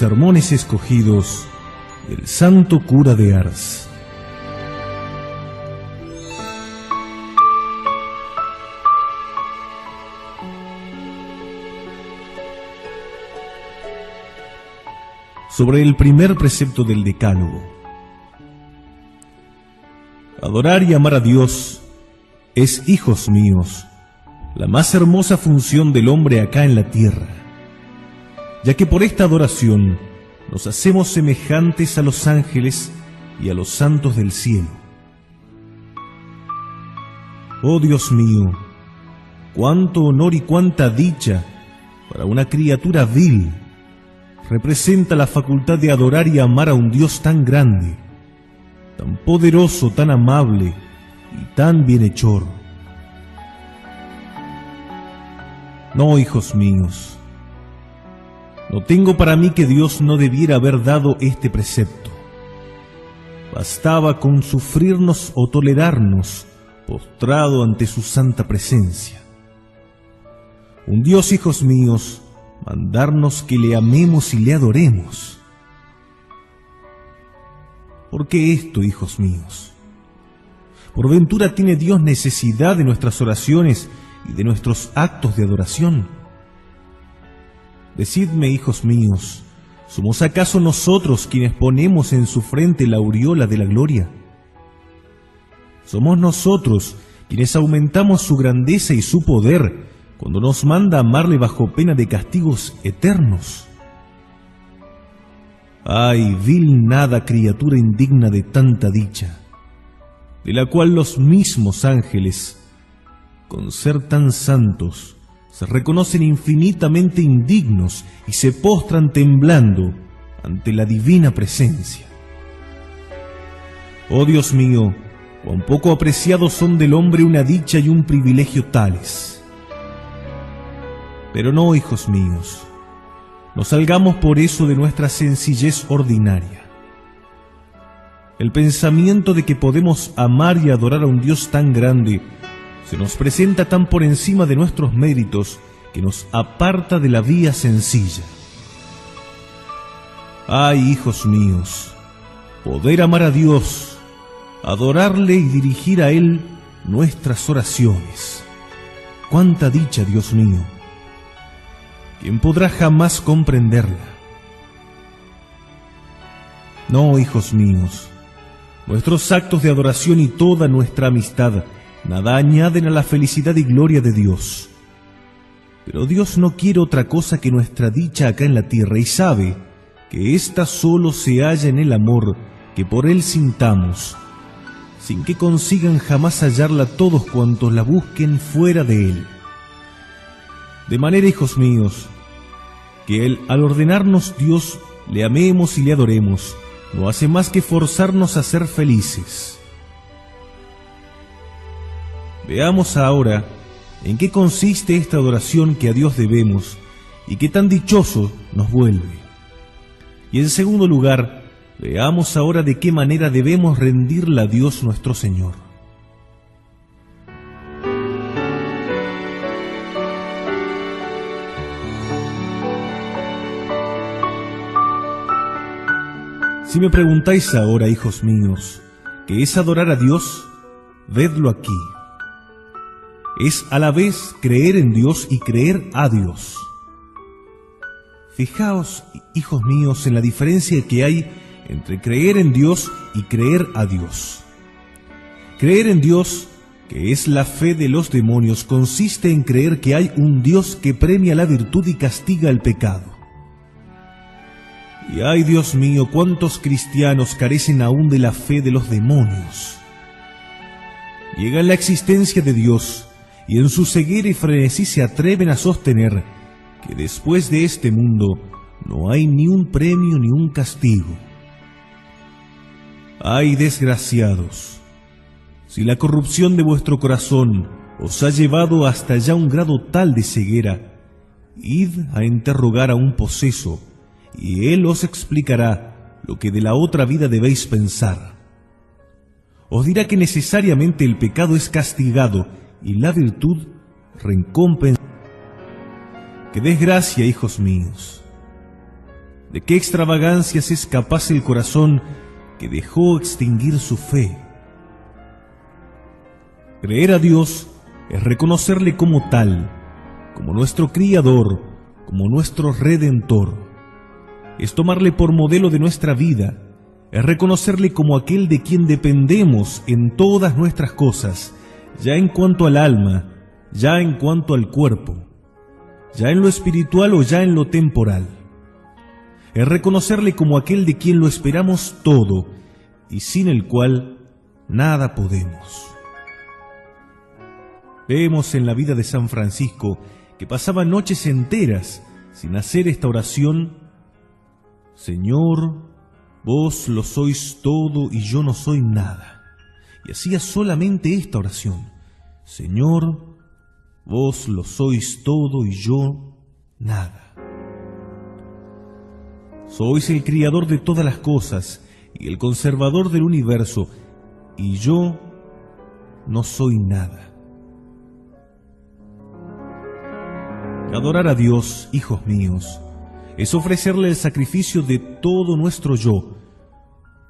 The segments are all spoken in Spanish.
sermones escogidos del santo cura de Ars. Sobre el primer precepto del Decálogo. Adorar y amar a Dios es, hijos míos, la más hermosa función del hombre acá en la tierra, ya que por esta adoración nos hacemos semejantes a los ángeles y a los santos del cielo. Oh Dios mío, cuánto honor y cuánta dicha para una criatura vil representa la facultad de adorar y amar a un Dios tan grande, tan poderoso, tan amable y tan bienhechor. No, hijos míos, no tengo para mí que Dios no debiera haber dado este precepto. Bastaba con sufrirnos o tolerarnos postrado ante su santa presencia. Un Dios, hijos míos, mandarnos que le amemos y le adoremos. ¿Por qué esto, hijos míos? ¿Por ventura tiene Dios necesidad de nuestras oraciones y de nuestros actos de adoración? Decidme, hijos míos, ¿somos acaso nosotros quienes ponemos en su frente la aureola de la gloria? ¿Somos nosotros quienes aumentamos su grandeza y su poder cuando nos manda amarle bajo pena de castigos eternos? ¡Ay, vil nada criatura indigna de tanta dicha, de la cual los mismos ángeles, con ser tan santos, se reconocen infinitamente indignos y se postran temblando ante la divina presencia! Oh Dios mío, cuán poco apreciados son del hombre una dicha y un privilegio tales. Pero no, hijos míos, no salgamos por eso de nuestra sencillez ordinaria. El pensamiento de que podemos amar y adorar a un Dios tan grande se nos presenta tan por encima de nuestros méritos que nos aparta de la vía sencilla. ¡Ay, hijos míos! Poder amar a Dios, adorarle y dirigir a Él nuestras oraciones. ¡Cuánta dicha, Dios mío! ¿Quién podrá jamás comprenderla? No, hijos míos, nuestros actos de adoración y toda nuestra amistad nada añaden a la felicidad y gloria de Dios. Pero Dios no quiere otra cosa que nuestra dicha acá en la tierra y sabe que ésta solo se halla en el amor que por Él sintamos, sin que consigan jamás hallarla todos cuantos la busquen fuera de Él. De manera, hijos míos, que Él, al ordenarnos Dios, le amemos y le adoremos, no hace más que forzarnos a ser felices. Veamos ahora en qué consiste esta adoración que a Dios debemos y que tan dichoso nos vuelve. Y en segundo lugar, veamos ahora de qué manera debemos rendirla a Dios nuestro Señor. Si me preguntáis ahora, hijos míos, ¿qué es adorar a Dios? Vedlo aquí. Es a la vez creer en Dios y creer a Dios. Fijaos, hijos míos, en la diferencia que hay entre creer en Dios y creer a Dios. Creer en Dios, que es la fe de los demonios, consiste en creer que hay un Dios que premia la virtud y castiga el pecado. Y ay, Dios mío, cuántos cristianos carecen aún de la fe de los demonios. Niegan la existencia de Dios y en su ceguera y frenesí se atreven a sostener que después de este mundo no hay ni un premio ni un castigo. ¡Ay, desgraciados! Si la corrupción de vuestro corazón os ha llevado hasta ya un grado tal de ceguera, id a interrogar a un poseso, y él os explicará lo que de la otra vida debéis pensar. Os dirá que necesariamente el pecado es castigado y la virtud recompensada. ¡Qué desgracia, hijos míos! ¿De qué extravagancias es capaz el corazón que dejó extinguir su fe? Creer a Dios es reconocerle como tal, como nuestro Criador, como nuestro Redentor. Es tomarle por modelo de nuestra vida, es reconocerle como aquel de quien dependemos en todas nuestras cosas, ya en cuanto al alma, ya en cuanto al cuerpo, ya en lo espiritual o ya en lo temporal. Es reconocerle como aquel de quien lo esperamos todo y sin el cual nada podemos. Vemos en la vida de San Francisco que pasaba noches enteras sin hacer esta oración: Señor, vos lo sois todo y yo no soy nada. Y hacía solamente esta oración: Señor, vos lo sois todo y yo nada. Sois el Criador de todas las cosas y el conservador del universo, y yo no soy nada. Adorar a Dios, hijos míos, es ofrecerle el sacrificio de todo nuestro yo,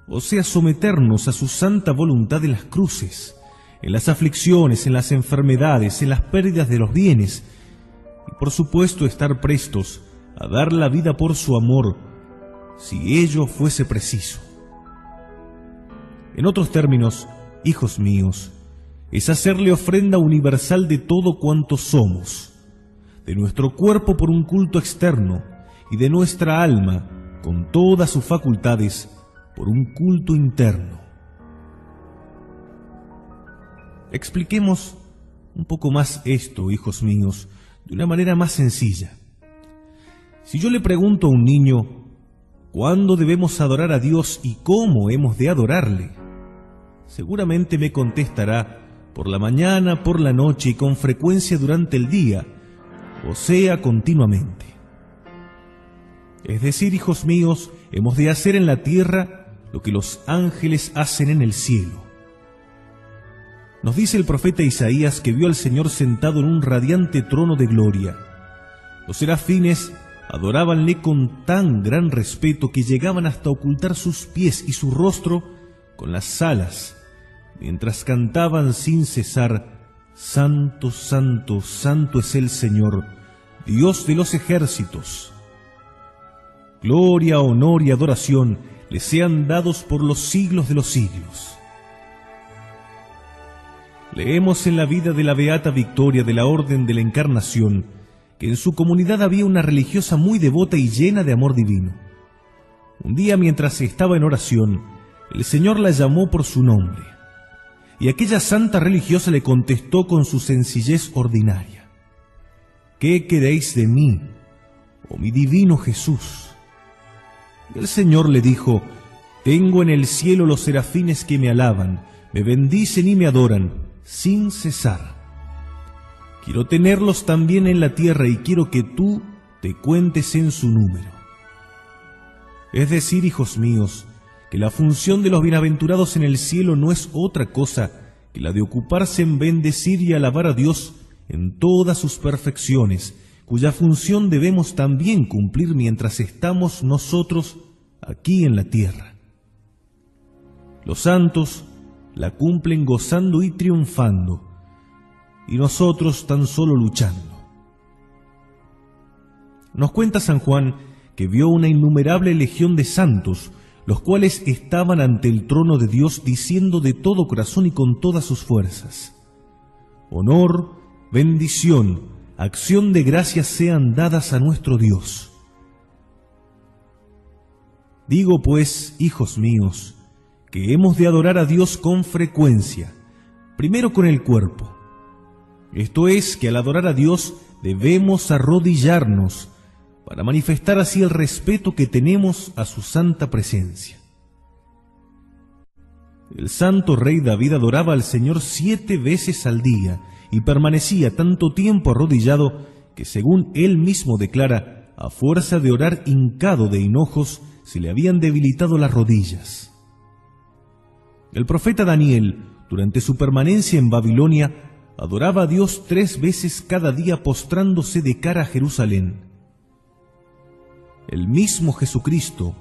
o sea, someternos a su santa voluntad en las cruces, en las aflicciones, en las enfermedades, en las pérdidas de los bienes, y por supuesto estar prestos a dar la vida por su amor, si ello fuese preciso. En otros términos, hijos míos, es hacerle ofrenda universal de todo cuanto somos, de nuestro cuerpo por un culto externo y de nuestra alma, con todas sus facultades, por un culto interno. Expliquemos un poco más esto, hijos míos, de una manera más sencilla. Si yo le pregunto a un niño, ¿cuándo debemos adorar a Dios y cómo hemos de adorarle?, seguramente me contestará: por la mañana, por la noche y con frecuencia durante el día, o sea, continuamente. Es decir, hijos míos, hemos de hacer en la tierra lo que los ángeles hacen en el cielo. Nos dice el profeta Isaías que vio al Señor sentado en un radiante trono de gloria. Los serafines adorábanle con tan gran respeto que llegaban hasta ocultar sus pies y su rostro con las alas, mientras cantaban sin cesar: Santo, santo, santo es el Señor, Dios de los ejércitos. Gloria, honor y adoración le sean dados por los siglos de los siglos. Leemos en la vida de la Beata Victoria de la Orden de la Encarnación que en su comunidad había una religiosa muy devota y llena de amor divino. Un día, mientras estaba en oración, el Señor la llamó por su nombre, y aquella santa religiosa le contestó con su sencillez ordinaria: ¿qué queréis de mí, oh mi divino Jesús? Y el Señor le dijo: tengo en el cielo los serafines que me alaban, me bendicen y me adoran sin cesar. Quiero tenerlos también en la tierra y quiero que tú te cuentes en su número. Es decir, hijos míos, que la función de los bienaventurados en el cielo no es otra cosa que la de ocuparse en bendecir y alabar a Dios en todas sus perfecciones, cuya función debemos también cumplir mientras estamos nosotros aquí en la tierra. Los santos la cumplen gozando y triunfando, y nosotros tan solo luchando. Nos cuenta San Juan que vio una innumerable legión de santos, los cuales estaban ante el trono de Dios diciendo de todo corazón y con todas sus fuerzas: honor, bendición, acción de gracias sean dadas a nuestro Dios. Digo pues, hijos míos, que hemos de adorar a Dios con frecuencia, primero con el cuerpo. Esto es, que al adorar a Dios debemos arrodillarnos para manifestar así el respeto que tenemos a su santa presencia. El santo rey David adoraba al Señor 7 veces al día y permanecía tanto tiempo arrodillado que, según él mismo declara, a fuerza de orar hincado de hinojos, se le habían debilitado las rodillas. El profeta Daniel, durante su permanencia en Babilonia, adoraba a Dios 3 veces cada día postrándose de cara a Jerusalén. el mismo Jesucristo,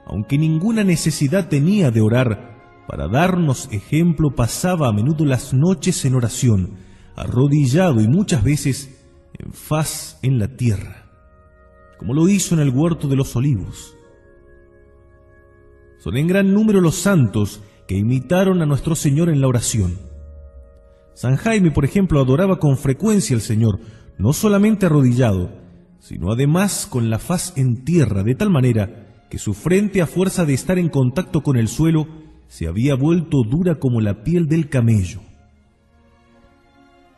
aunque ninguna necesidad tenía de orar, para darnos ejemplo, pasaba a menudo las noches en oración, arrodillado y muchas veces en faz en la tierra, como lo hizo en el huerto de los Olivos. Son en gran número los santos que imitaron a nuestro Señor en la oración. San Jaime, por ejemplo, adoraba con frecuencia al Señor, no solamente arrodillado, sino además con la faz en tierra, de tal manera que su frente, a fuerza de estar en contacto con el suelo, se había vuelto dura como la piel del camello.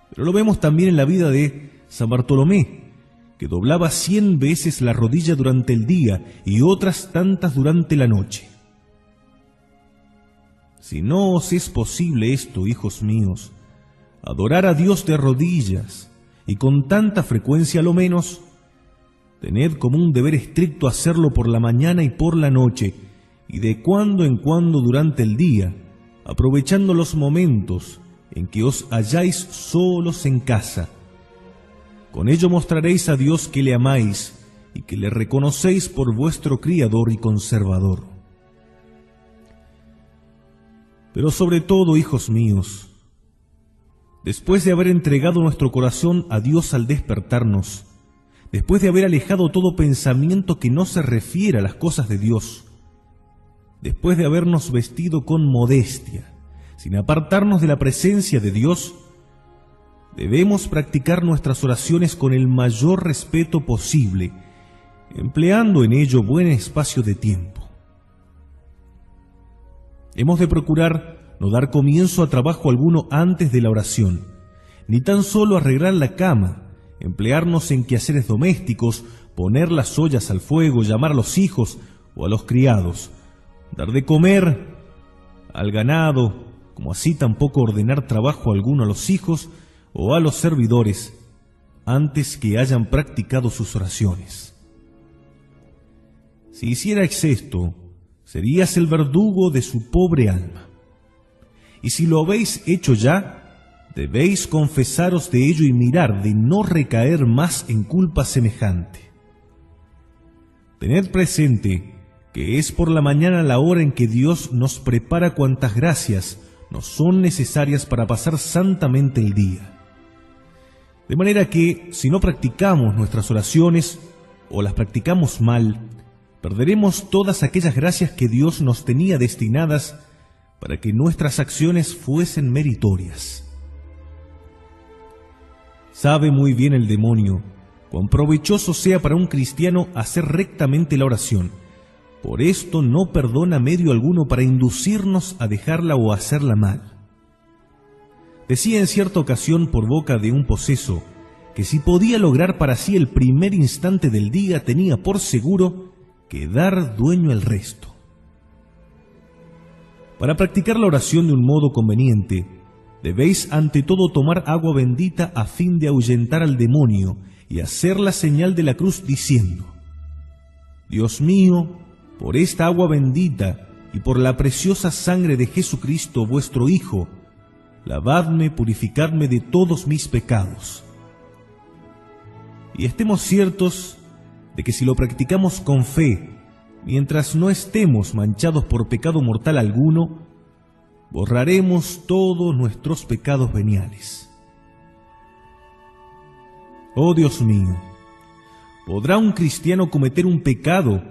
Pero lo vemos también en la vida de San Bartolomé, que doblaba 100 veces la rodilla durante el día y otras tantas durante la noche. Si no os es posible esto, hijos míos, adorar a Dios de rodillas y con tanta frecuencia a lo menos, tened como un deber estricto hacerlo por la mañana y por la noche, y de cuando en cuando durante el día, aprovechando los momentos en que os halláis solos en casa. Con ello mostraréis a Dios que le amáis y que le reconocéis por vuestro Criador y Conservador. Pero sobre todo, hijos míos, después de haber entregado nuestro corazón a Dios al despertarnos, después de haber alejado todo pensamiento que no se refiere a las cosas de Dios, después de habernos vestido con modestia, sin apartarnos de la presencia de Dios, debemos practicar nuestras oraciones con el mayor respeto posible, empleando en ello buen espacio de tiempo. Hemos de procurar no dar comienzo a trabajo alguno antes de la oración, ni tan solo arreglar la cama, emplearnos en quehaceres domésticos, poner las ollas al fuego, llamar a los hijos o a los criados, dar de comer al ganado, como así tampoco ordenar trabajo alguno a los hijos o a los servidores antes que hayan practicado sus oraciones. Si hicierais esto, serías el verdugo de su pobre alma. Y si lo habéis hecho ya, debéis confesaros de ello y mirar de no recaer más en culpa semejante. Tened presente que es por la mañana la hora en que Dios nos prepara cuantas gracias nos son necesarias para pasar santamente el día. De manera que, si no practicamos nuestras oraciones o las practicamos mal, perderemos todas aquellas gracias que Dios nos tenía destinadas para que nuestras acciones fuesen meritorias. Sabe muy bien el demonio cuán provechoso sea para un cristiano hacer rectamente la oración. Por esto no perdona medio alguno para inducirnos a dejarla o hacerla mal. Decía en cierta ocasión por boca de un poseso que si podía lograr para sí el primer instante del día, tenía por seguro quedar dueño el resto. Para practicar la oración de un modo conveniente, debéis ante todo tomar agua bendita a fin de ahuyentar al demonio y hacer la señal de la cruz diciendo: Dios mío, por esta agua bendita y por la preciosa sangre de Jesucristo vuestro Hijo, lavadme, purificadme de todos mis pecados. Y estemos ciertos de que si lo practicamos con fe, mientras no estemos manchados por pecado mortal alguno, borraremos todos nuestros pecados veniales. Oh Dios mío, ¿podrá un cristiano cometer un pecado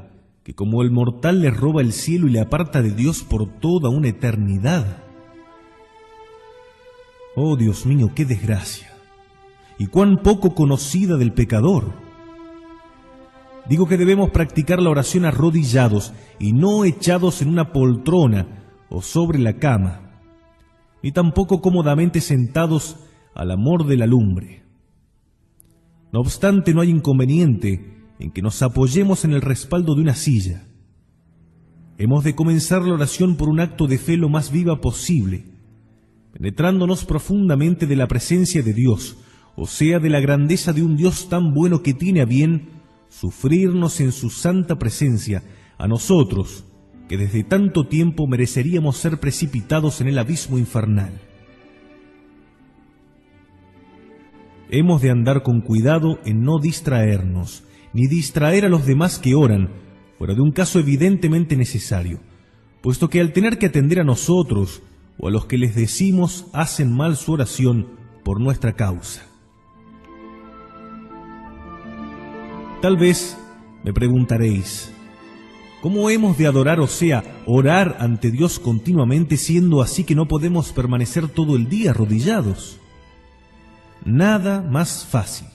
que como el mortal le roba el cielo y le aparta de Dios por toda una eternidad? Oh Dios mío, qué desgracia, y cuán poco conocida del pecador. Digo que debemos practicar la oración arrodillados y no echados en una poltrona o sobre la cama, ni tampoco cómodamente sentados al amor de la lumbre. No obstante, no hay inconveniente en que nos apoyemos en el respaldo de una silla. Hemos de comenzar la oración por un acto de fe lo más viva posible, penetrándonos profundamente de la presencia de Dios, o sea, de la grandeza de un Dios tan bueno que tiene a bien sufrirnos en su santa presencia, a nosotros, que desde tanto tiempo mereceríamos ser precipitados en el abismo infernal. Hemos de andar con cuidado en no distraernos, ni distraer a los demás que oran, fuera de un caso evidentemente necesario, puesto que al tener que atender a nosotros o a los que les decimos hacen mal su oración por nuestra causa. Tal vez me preguntaréis, ¿cómo hemos de adorar, o sea, orar ante Dios continuamente, siendo así que no podemos permanecer todo el día arrodillados? Nada más fácil.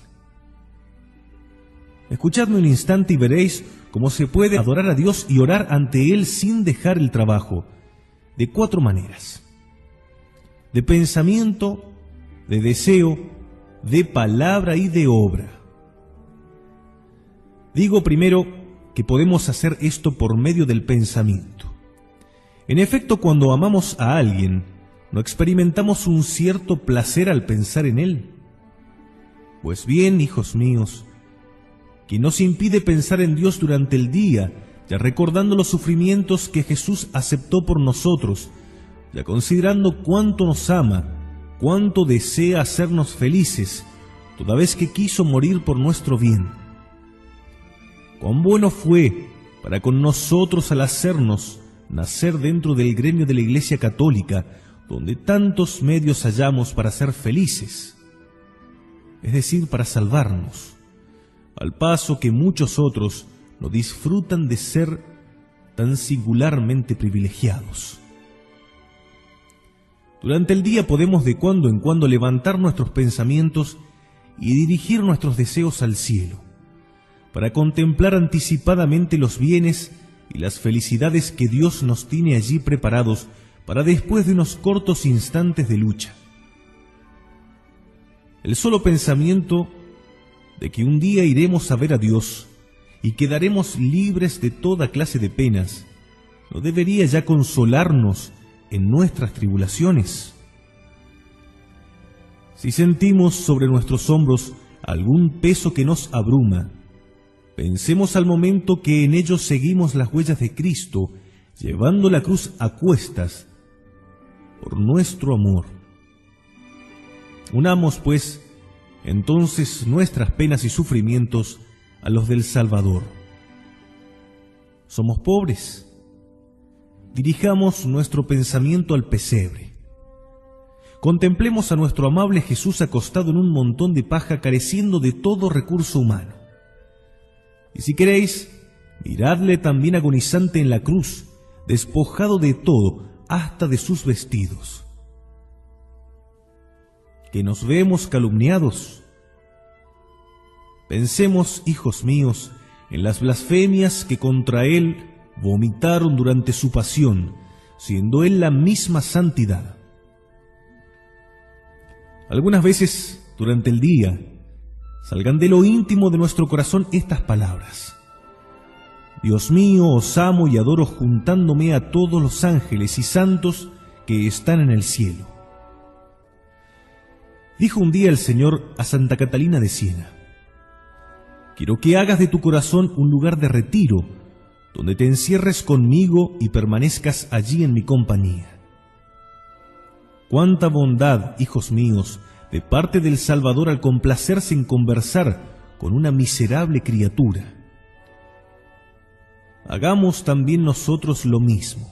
Escuchadme un instante y veréis cómo se puede adorar a Dios y orar ante Él sin dejar el trabajo, de 4 maneras: de pensamiento, de deseo, de palabra y de obra. Digo primero que podemos hacer esto por medio del pensamiento. En efecto, cuando amamos a alguien, ¿no experimentamos un cierto placer al pensar en él? Pues bien, hijos míos, ¿quién nos impide pensar en Dios durante el día, ya recordando los sufrimientos que Jesús aceptó por nosotros, ya considerando cuánto nos ama, cuánto desea hacernos felices, toda vez que quiso morir por nuestro bien? Cuán bueno fue para con nosotros al hacernos nacer dentro del gremio de la Iglesia Católica, donde tantos medios hallamos para ser felices, es decir, para salvarnos, al paso que muchos otros no disfrutan de ser tan singularmente privilegiados. Durante el día podemos de cuando en cuando levantar nuestros pensamientos y dirigir nuestros deseos al cielo, para contemplar anticipadamente los bienes y las felicidades que Dios nos tiene allí preparados para después de unos cortos instantes de lucha. El solo pensamiento de que un día iremos a ver a Dios y quedaremos libres de toda clase de penas, ¿no debería ya consolarnos en nuestras tribulaciones? Si sentimos sobre nuestros hombros algún peso que nos abruma, pensemos al momento que en ellos seguimos las huellas de Cristo, llevando la cruz a cuestas por nuestro amor. Unamos, pues, entonces nuestras penas y sufrimientos a los del Salvador. Somos pobres. Dirijamos nuestro pensamiento al pesebre. Contemplemos a nuestro amable Jesús acostado en un montón de paja, careciendo de todo recurso humano. Y si queréis, miradle también agonizante en la cruz, despojado de todo, hasta de sus vestidos. Que nos vemos calumniados. Pensemos, hijos míos, en las blasfemias que contra él vomitaron durante su pasión, siendo él la misma santidad. Algunas veces, durante el día, salgan de lo íntimo de nuestro corazón estas palabras: Dios mío, os amo y adoro juntándome a todos los ángeles y santos que están en el cielo. Dijo un día el Señor a Santa Catalina de Siena: quiero que hagas de tu corazón un lugar de retiro, donde te encierres conmigo y permanezcas allí en mi compañía. Cuánta bondad, hijos míos, de parte del Salvador al complacerse en conversar con una miserable criatura. Hagamos también nosotros lo mismo.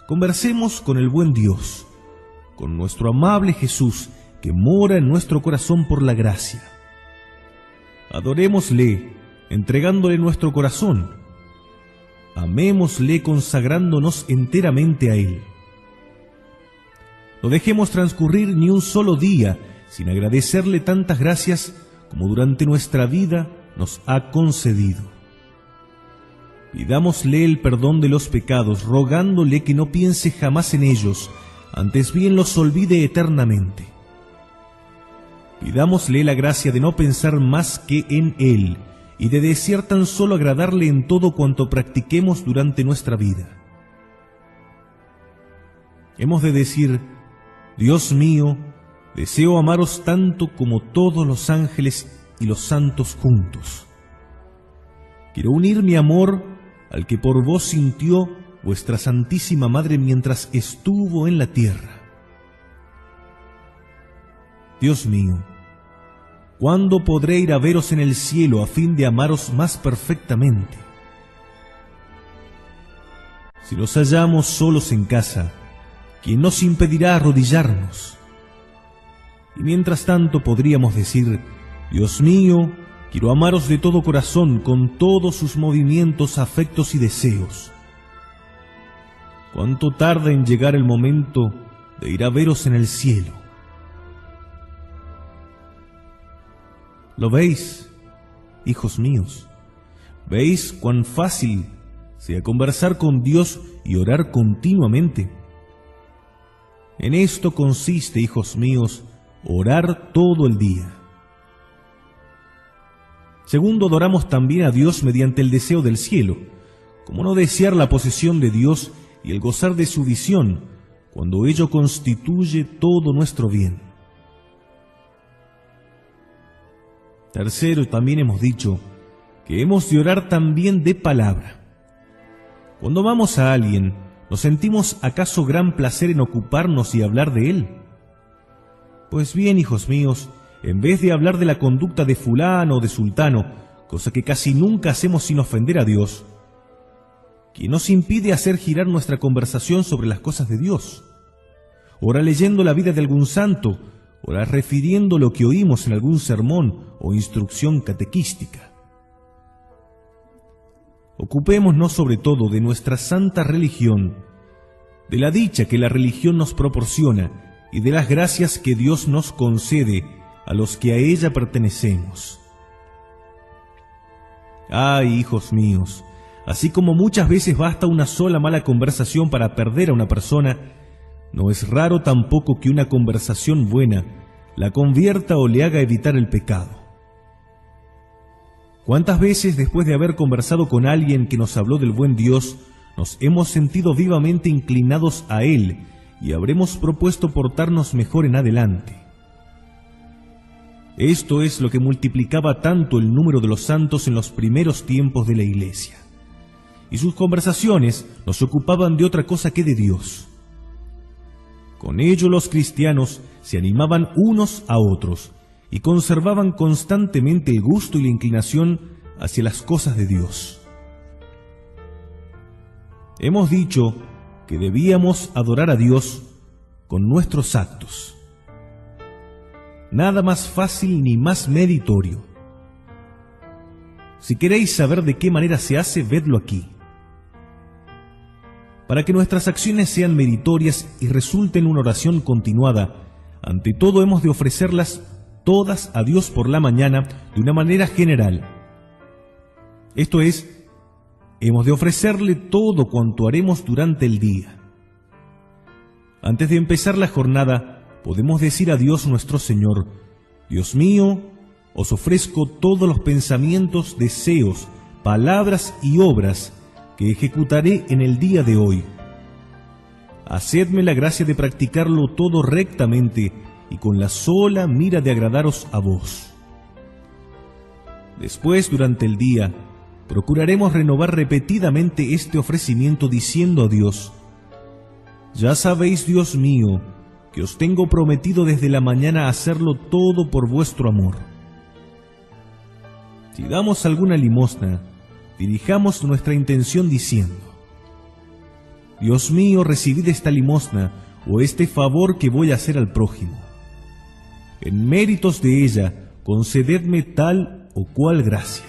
Conversemos con el buen Dios, con nuestro amable Jesús, que mora en nuestro corazón por la gracia. Adorémosle, entregándole nuestro corazón. Amémosle consagrándonos enteramente a Él. No dejemos transcurrir ni un solo día sin agradecerle tantas gracias como durante nuestra vida nos ha concedido. Pidámosle el perdón de los pecados, rogándole que no piense jamás en ellos, antes bien los olvide eternamente. Pidámosle la gracia de no pensar más que en Él y de desear tan solo agradarle en todo cuanto practiquemos durante nuestra vida. Hemos de decir: Dios mío, deseo amaros tanto como todos los ángeles y los santos juntos. Quiero unir mi amor al que por vos sintió vuestra Santísima Madre mientras estuvo en la tierra. Dios mío, ¿cuándo podré ir a veros en el cielo a fin de amaros más perfectamente? Si nos hallamos solos en casa, ¿quién nos impedirá arrodillarnos? Y mientras tanto podríamos decir: Dios mío, quiero amaros de todo corazón, con todos sus movimientos, afectos y deseos. ¿Cuánto tarda en llegar el momento de ir a veros en el cielo? ¿Lo veis, hijos míos? ¿Veis cuán fácil sea conversar con Dios y orar continuamente? En esto consiste, hijos míos, orar todo el día. Segundo, adoramos también a Dios mediante el deseo del cielo. ¿Cómo no desear la posesión de Dios y el gozar de su visión, cuando ello constituye todo nuestro bien? Tercero, también hemos dicho que hemos de orar también de palabra. Cuando amamos a alguien, ¿nos sentimos acaso gran placer en ocuparnos y hablar de él? Pues bien, hijos míos, en vez de hablar de la conducta de fulano o de sultano, cosa que casi nunca hacemos sin ofender a Dios, ¿quién nos impide hacer girar nuestra conversación sobre las cosas de Dios? Ora leyendo la vida de algún santo, ora refiriendo lo que oímos en algún sermón o instrucción catequística. Ocupémonos sobre todo de nuestra santa religión, de la dicha que la religión nos proporciona y de las gracias que Dios nos concede a los que a ella pertenecemos. Ay, hijos míos, así como muchas veces basta una sola mala conversación para perder a una persona, no es raro tampoco que una conversación buena la convierta o le haga evitar el pecado. ¿Cuántas veces después de haber conversado con alguien que nos habló del buen Dios, nos hemos sentido vivamente inclinados a Él y habremos propuesto portarnos mejor en adelante? Esto es lo que multiplicaba tanto el número de los santos en los primeros tiempos de la Iglesia. Y sus conversaciones no se ocupaban de otra cosa que de Dios. Con ello los cristianos se animaban unos a otros y conservaban constantemente el gusto y la inclinación hacia las cosas de Dios. Hemos dicho que debíamos adorar a Dios con nuestros actos. Nada más fácil ni más meritorio. Si queréis saber de qué manera se hace, vedlo aquí. Para que nuestras acciones sean meritorias y resulten una oración continuada, ante todo hemos de ofrecerlas todas a Dios por la mañana de una manera general. Esto es, hemos de ofrecerle todo cuanto haremos durante el día. Antes de empezar la jornada, podemos decir a Dios nuestro Señor: Dios mío, os ofrezco todos los pensamientos, deseos, palabras y obras que ejecutaré en el día de hoy. Hacedme la gracia de practicarlo todo rectamente y con la sola mira de agradaros a vos. Después, durante el día, procuraremos renovar repetidamente este ofrecimiento diciendo a Dios: ya sabéis, Dios mío, que os tengo prometido desde la mañana hacerlo todo por vuestro amor. Si damos alguna limosna, dirijamos nuestra intención diciendo: Dios mío, recibid esta limosna o este favor que voy a hacer al prójimo. En méritos de ella, concededme tal o cual gracia.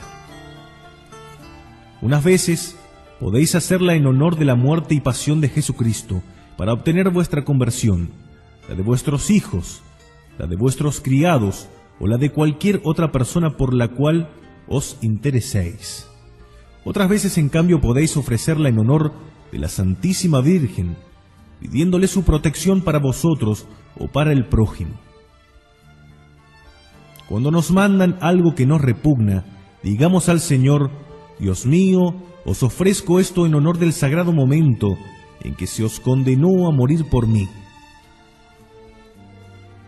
Unas veces podéis hacerla en honor de la muerte y pasión de Jesucristo, para obtener vuestra conversión, la de vuestros hijos, la de vuestros criados o la de cualquier otra persona por la cual os intereséis. Otras veces, en cambio, podéis ofrecerla en honor de la Santísima Virgen, pidiéndole su protección para vosotros o para el prójimo. Cuando nos mandan algo que nos repugna, digamos al Señor: Dios mío, os ofrezco esto en honor del sagrado momento en que se os condenó a morir por mí.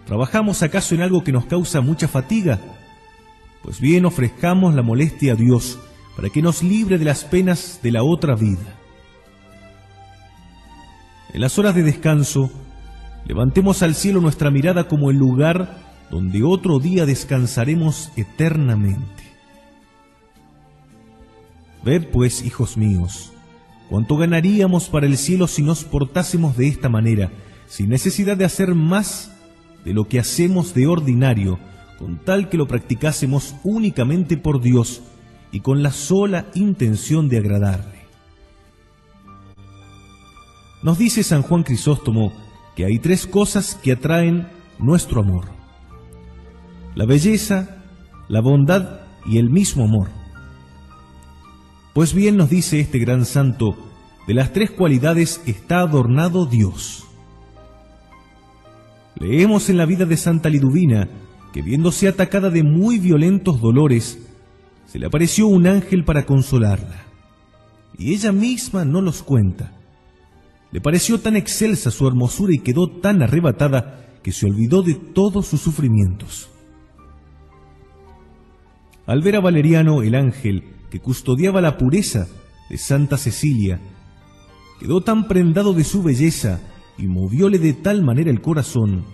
¿Trabajamos acaso en algo que nos causa mucha fatiga? Pues bien, ofrezcamos la molestia a Dios para que nos libre de las penas de la otra vida. En las horas de descanso, levantemos al cielo nuestra mirada como el lugar donde otro día descansaremos eternamente. Ved pues, hijos míos, cuánto ganaríamos para el cielo si nos portásemos de esta manera, sin necesidad de hacer más de lo que hacemos de ordinario, con tal que lo practicásemos únicamente por Dios y con la sola intención de agradarle. Nos dice San Juan Crisóstomo que hay 3 cosas que atraen nuestro amor: la belleza, la bondad y el mismo amor. Pues bien, nos dice este gran santo, de las 3 cualidades está adornado Dios. Leemos en la vida de Santa Liduvina que, viéndose atacada de muy violentos dolores, se le apareció un ángel para consolarla. Y ella misma no los cuenta. Le pareció tan excelsa su hermosura y quedó tan arrebatada que se olvidó de todos sus sufrimientos. Al ver a Valeriano, el ángel que custodiaba la pureza de Santa Cecilia, quedó tan prendado de su belleza y movióle de tal manera el corazón,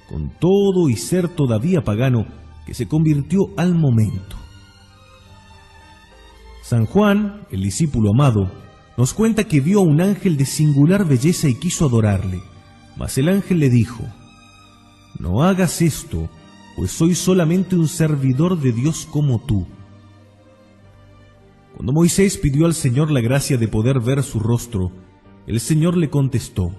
con todo y ser todavía pagano, que se convirtió al momento. San Juan, el discípulo amado, nos cuenta que vio a un ángel de singular belleza y quiso adorarle, mas el ángel le dijo: «No hagas esto, pues soy solamente un servidor de Dios como tú». Cuando Moisés pidió al Señor la gracia de poder ver su rostro, el Señor le contestó: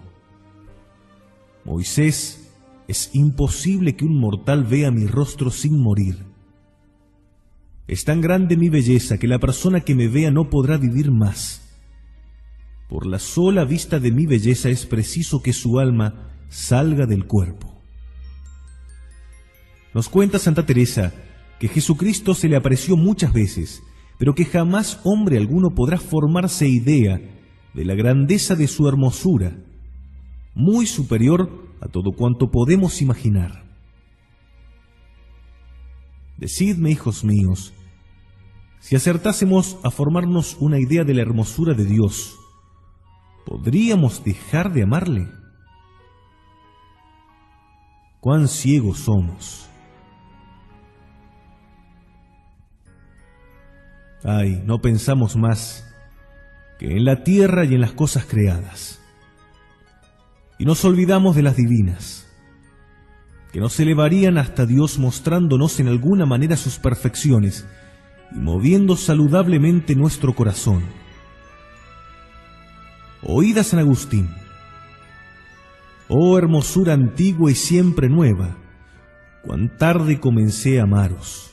«Moisés, es imposible que un mortal vea mi rostro sin morir. Es tan grande mi belleza que la persona que me vea no podrá vivir más. Por la sola vista de mi belleza es preciso que su alma salga del cuerpo». Nos cuenta Santa Teresa que Jesucristo se le apareció muchas veces, pero que jamás hombre alguno podrá formarse idea de la grandeza de su hermosura, muy superior a todo cuanto podemos imaginar. Decidme, hijos míos, si acertásemos a formarnos una idea de la hermosura de Dios, ¿podríamos dejar de amarle? ¡Cuán ciegos somos! Ay, no pensamos más que en la tierra y en las cosas creadas. Y nos olvidamos de las divinas, que nos elevarían hasta Dios mostrándonos en alguna manera sus perfecciones y moviendo saludablemente nuestro corazón. Oíd a San Agustín: «Oh hermosura antigua y siempre nueva, cuán tarde comencé a amaros».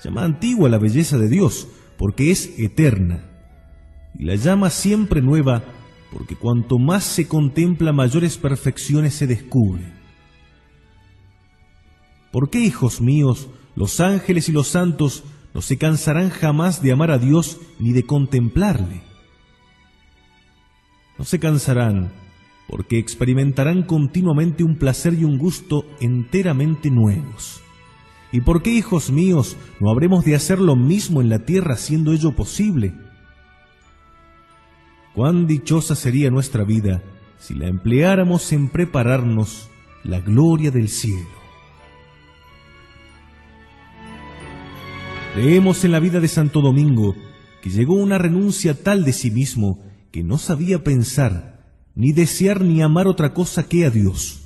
Llama antigua la belleza de Dios, porque es eterna, y la llama siempre nueva, porque cuanto más se contempla, mayores perfecciones se descubren. ¿Por qué, hijos míos, los ángeles y los santos no se cansarán jamás de amar a Dios ni de contemplarle? No se cansarán, porque experimentarán continuamente un placer y un gusto enteramente nuevos. ¿Y por qué, hijos míos, no habremos de hacer lo mismo en la tierra, siendo ello posible? Cuán dichosa sería nuestra vida si la empleáramos en prepararnos la gloria del cielo. Leemos en la vida de Santo Domingo que llegó a una renuncia tal de sí mismo que no sabía pensar, ni desear ni amar otra cosa que a Dios.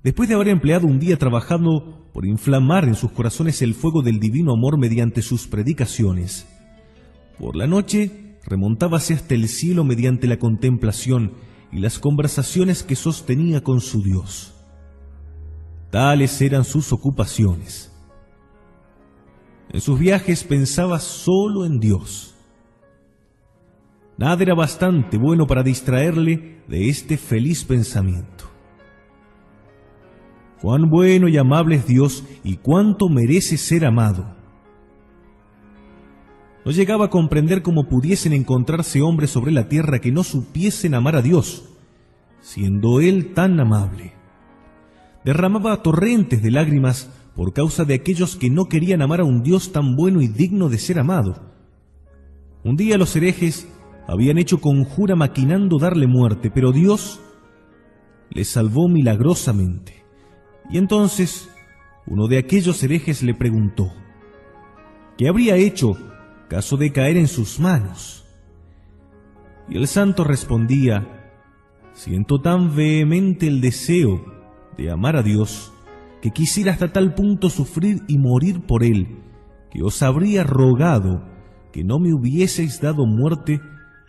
Después de haber empleado un día trabajando por inflamar en sus corazones el fuego del divino amor mediante sus predicaciones, por la noche remontábase hasta el cielo mediante la contemplación y las conversaciones que sostenía con su Dios. Tales eran sus ocupaciones. En sus viajes pensaba solo en Dios. Nada era bastante bueno para distraerle de este feliz pensamiento. Cuán bueno y amable es Dios y cuánto merece ser amado. No llegaba a comprender cómo pudiesen encontrarse hombres sobre la tierra que no supiesen amar a Dios, siendo Él tan amable. Derramaba torrentes de lágrimas por causa de aquellos que no querían amar a un Dios tan bueno y digno de ser amado. Un día los herejes habían hecho conjura maquinando darle muerte, pero Dios le salvó milagrosamente, Y entonces uno de aquellos herejes le preguntó, ¿qué habría hecho caso de caer en sus manos? Y el santo respondía, siento tan vehemente el deseo de amar a Dios, que quisiera hasta tal punto sufrir y morir por Él, que os habría rogado que no me hubieseis dado muerte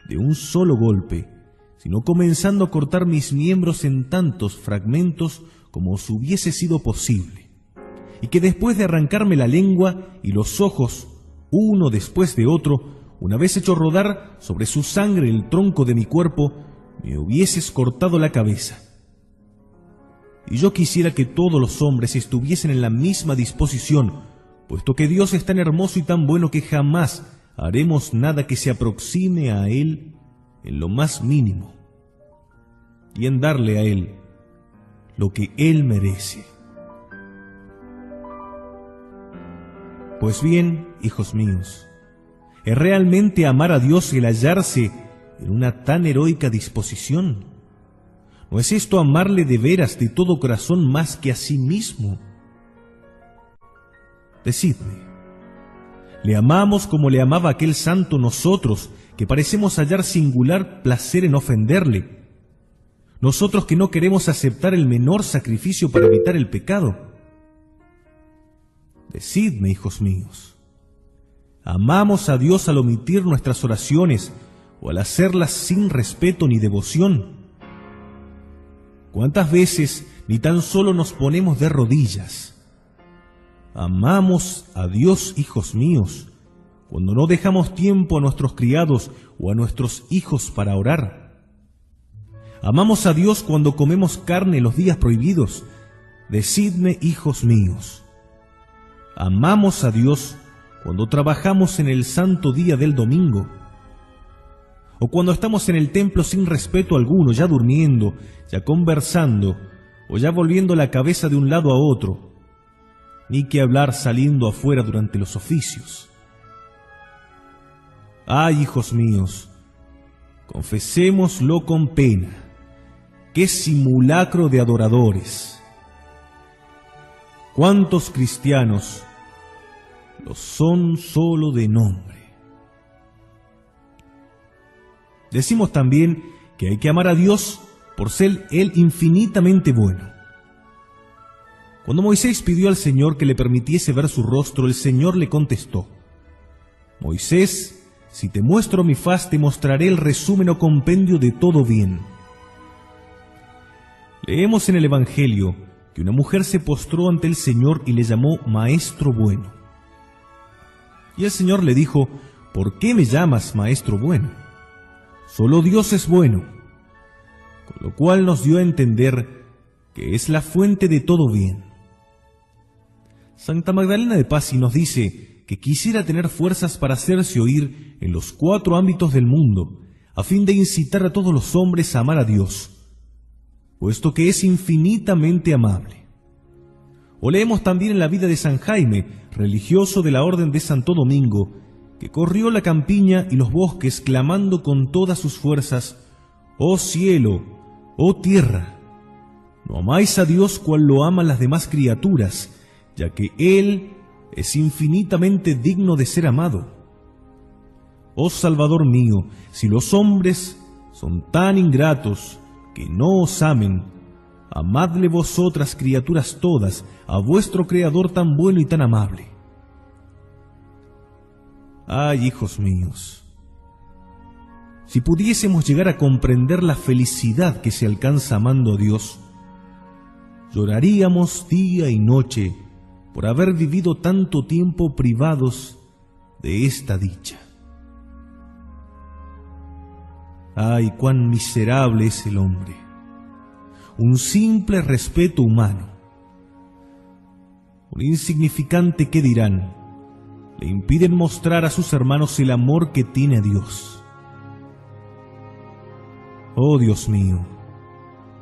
de un solo golpe, sino comenzando a cortar mis miembros en tantos fragmentos como os hubiese sido posible, y que después de arrancarme la lengua y los ojos, uno después de otro, una vez hecho rodar sobre su sangre el tronco de mi cuerpo, me hubieses cortado la cabeza. Y yo quisiera que todos los hombres estuviesen en la misma disposición, puesto que Dios es tan hermoso y tan bueno que jamás haremos nada que se aproxime a Él en lo más mínimo, y en darle a Él lo que Él merece. Pues bien, hijos míos, ¿es realmente amar a Dios el hallarse en una tan heroica disposición? ¿No es esto amarle de veras de todo corazón más que a sí mismo? Decidme, ¿le amamos como le amaba aquel santo nosotros, que parecemos hallar singular placer en ofenderle? Nosotros que no queremos aceptar el menor sacrificio para evitar el pecado. Decidme, hijos míos, ¿amamos a Dios al omitir nuestras oraciones o al hacerlas sin respeto ni devoción? ¿Cuántas veces ni tan solo nos ponemos de rodillas? ¿Amamos a Dios, hijos míos, cuando no dejamos tiempo a nuestros criados o a nuestros hijos para orar? ¿Amamos a Dios cuando comemos carne los días prohibidos? Decidme, hijos míos, ¿amamos a Dios cuando trabajamos en el santo día del domingo? ¿O cuando estamos en el templo sin respeto alguno, ya durmiendo, ya conversando, o ya volviendo la cabeza de un lado a otro? Ni que hablar saliendo afuera durante los oficios. ¡Ay, hijos míos! Confesémoslo con pena. ¡Qué simulacro de adoradores! ¿Cuántos cristianos lo son solo de nombre? Decimos también que hay que amar a Dios por ser Él infinitamente bueno. Cuando Moisés pidió al Señor que le permitiese ver su rostro, el Señor le contestó: Moisés, si te muestro mi faz, te mostraré el resumen o compendio de todo bien. Leemos en el Evangelio que una mujer se postró ante el Señor y le llamó Maestro bueno. Y el Señor le dijo: ¿por qué me llamas Maestro bueno? Solo Dios es bueno, con lo cual nos dio a entender que es la fuente de todo bien. Santa Magdalena de Pazzi nos dice que quisiera tener fuerzas para hacerse oír en los 4 ámbitos del mundo, a fin de incitar a todos los hombres a amar a Dios, puesto que es infinitamente amable. O leemos también en la vida de San Jaime, religioso de la Orden de Santo Domingo, que corrió la campiña y los bosques clamando con todas sus fuerzas: «Oh cielo, oh tierra, no amáis a Dios cual lo aman las demás criaturas, ya que Él es infinitamente digno de ser amado. Oh Salvador mío, si los hombres son tan ingratos que no os amen, amadle vosotras, criaturas todas, a vuestro Creador tan bueno y tan amable». Ay, hijos míos, si pudiésemos llegar a comprender la felicidad que se alcanza amando a Dios, lloraríamos día y noche por haber vivido tanto tiempo privados de esta dicha. Ay, cuán miserable es el hombre, un simple respeto humano, un insignificante ¿qué dirán?, le impiden mostrar a sus hermanos el amor que tiene a Dios. Oh Dios mío,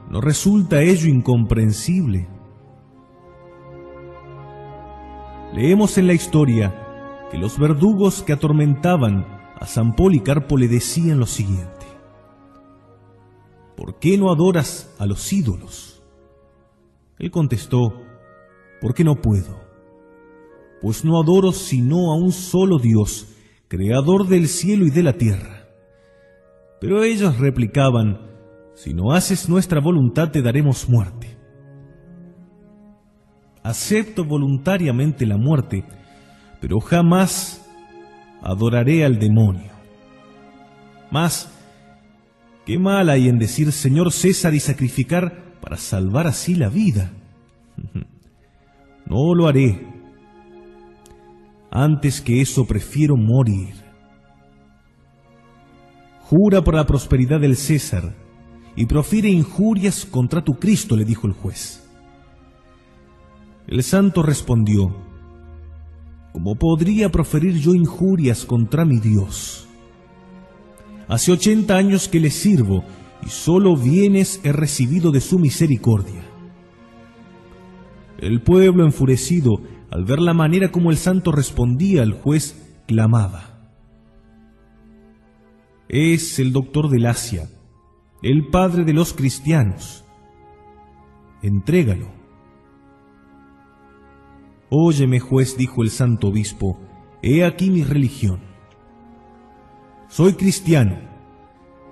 ¿no resulta ello incomprensible? Leemos en la historia que los verdugos que atormentaban a San Policarpo le decían lo siguiente: ¿por qué no adoras a los ídolos? Él contestó: porque no puedo, pues no adoro sino a un solo Dios, creador del cielo y de la tierra. Pero ellos replicaban: si no haces nuestra voluntad, te daremos muerte. Acepto voluntariamente la muerte, pero jamás adoraré al demonio. Mas, ¿qué mal hay en decir Señor César y sacrificar para salvar así la vida? No lo haré. Antes que eso prefiero morir. Jura por la prosperidad del César y profiere injurias contra tu Cristo, le dijo el juez. El santo respondió: ¿cómo podría proferir yo injurias contra mi Dios? Hace 80 años que le sirvo y solo bienes he recibido de su misericordia. El pueblo, enfurecido al ver la manera como el santo respondía al juez, clamaba: es el doctor del Asia, el padre de los cristianos. Entrégalo. Óyeme, juez, dijo el santo obispo, he aquí mi religión. Soy cristiano,